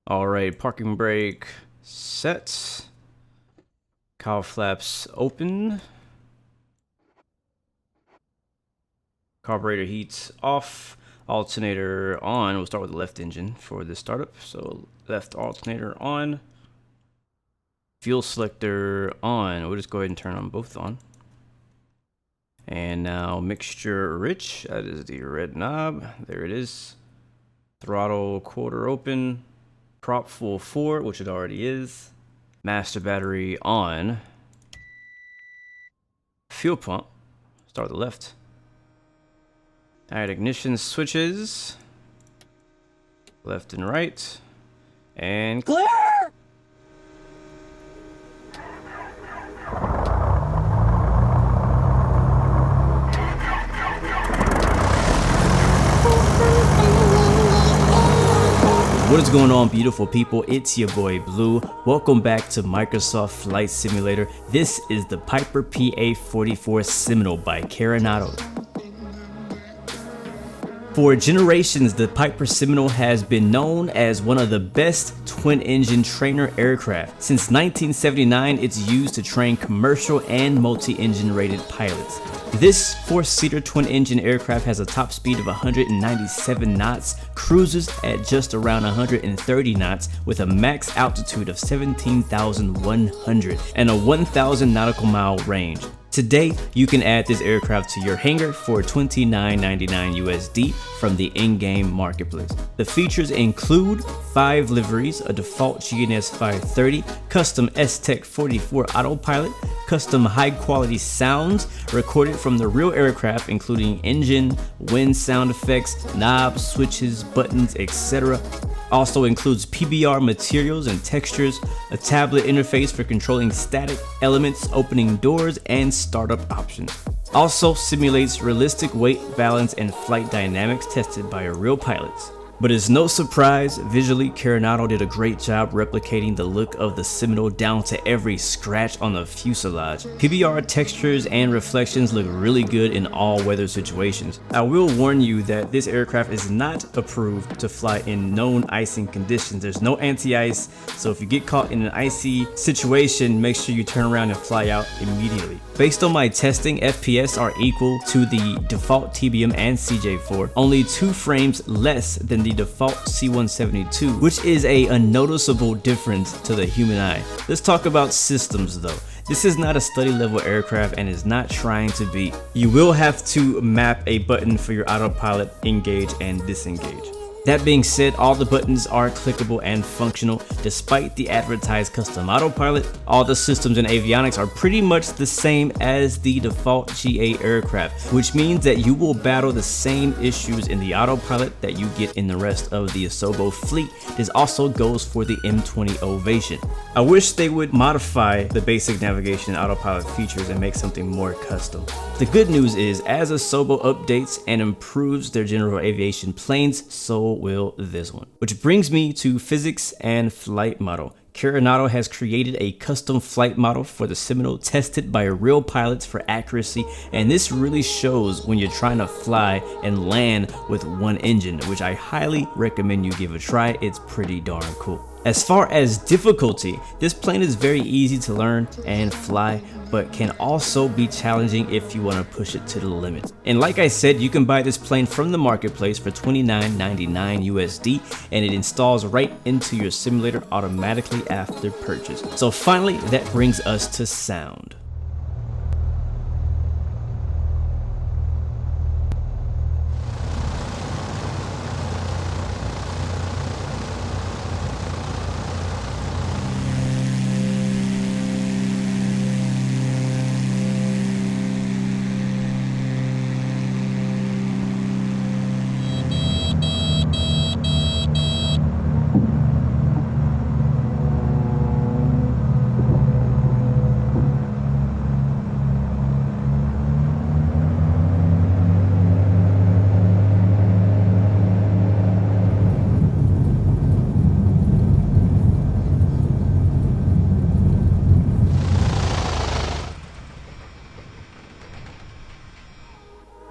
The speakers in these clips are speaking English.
All right, parking brake set. Cowl flaps open. Carburetor heat off. Alternator on. We'll start with the left engine for this startup. So left alternator on. Fuel selector on. We'll just go ahead and turn on both on. And now mixture rich. That is the red knob. There it is. Throttle quarter open. Prop full 4, which it already is. Master battery on. Fuel pump. Start with the left. Alright, ignition switches. Left and right. And clear! What is going on, beautiful people? It's your boy Blue. Welcome back to Microsoft Flight Simulator. This is the Piper PA-44 Seminole by Carenado. For generations, the Piper Seminole has been known as one of the best twin-engine trainer aircraft. Since 1979, it's used to train commercial and multi-engine rated pilots. This four-seater twin-engine aircraft has a top speed of 197 knots, cruises at just around 130 knots with a max altitude of 17,100 and a 1,000 nautical mile range. Today, you can add this aircraft to your hangar for $29.99 USD from the in-game marketplace. The features include 5 liveries, a default GNS 530, custom STEC 44 autopilot, custom high-quality sounds recorded from the real aircraft, including engine, wind sound effects, knobs, switches, buttons, etc. Also includes PBR materials and textures, a tablet interface for controlling static elements, opening doors, and startup options. Also simulates realistic weight, balance, and flight dynamics tested by real pilots. But it's no surprise, visually Carenado did a great job replicating the look of the Seminole down to every scratch on the fuselage. PBR textures and reflections look really good in all weather situations. I will warn you that this aircraft is not approved to fly in known icing conditions. There's no anti-ice, so if you get caught in an icy situation, make sure you turn around and fly out immediately. Based on my testing, FPS are equal to the default TBM and CJ4, only 2 frames less than the default C172, which is a unnoticeable difference to the human eye. Let's talk about systems though. This is not a study level aircraft and is not trying to be. You will have to map a button for your autopilot engage and disengage. That being said, all the buttons are clickable and functional. Despite the advertised custom autopilot, all the systems and avionics are pretty much the same as the default GA aircraft, which means that you will battle the same issues in the autopilot that you get in the rest of the Asobo fleet. This also goes for the M20 Ovation. I wish they would modify the basic navigation and autopilot features and make something more custom. The good news is, as Asobo updates and improves their general aviation planes, so will this one. Which brings me to physics and flight model. Carenado has created a custom flight model for the Seminole tested by real pilots for accuracy, and this really shows when you're trying to fly and land with one engine, which I highly recommend you give a try. It's pretty darn cool. As far as difficulty, this plane is very easy to learn and fly, but can also be challenging if you want to push it to the limit. And like I said, you can buy this plane from the marketplace for $29.99 USD, and it installs right into your simulator automatically after purchase. So finally, that brings us to sound.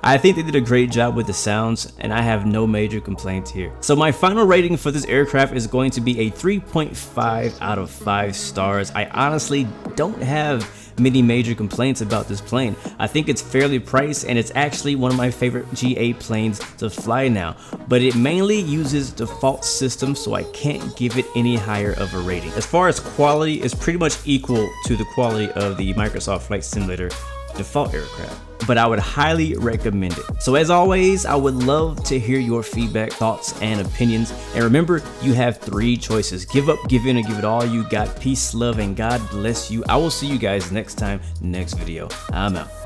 I think they did a great job with the sounds, and I have no major complaints here. So my final rating for this aircraft is going to be a 3.5 out of 5 stars. I honestly don't have many major complaints about this plane. I think it's fairly priced, and it's actually one of my favorite GA planes to fly now, but it mainly uses default systems, so I can't give it any higher of a rating. As far as quality, it's pretty much equal to the quality of the Microsoft Flight Simulator default aircraft, but I would highly recommend it. So as always, I would love to hear your feedback, thoughts, and opinions. And remember, you have 3 choices: give up, give in, or give it all you got. Peace, love, and God bless you. I will see you guys next time, next video. I'm out.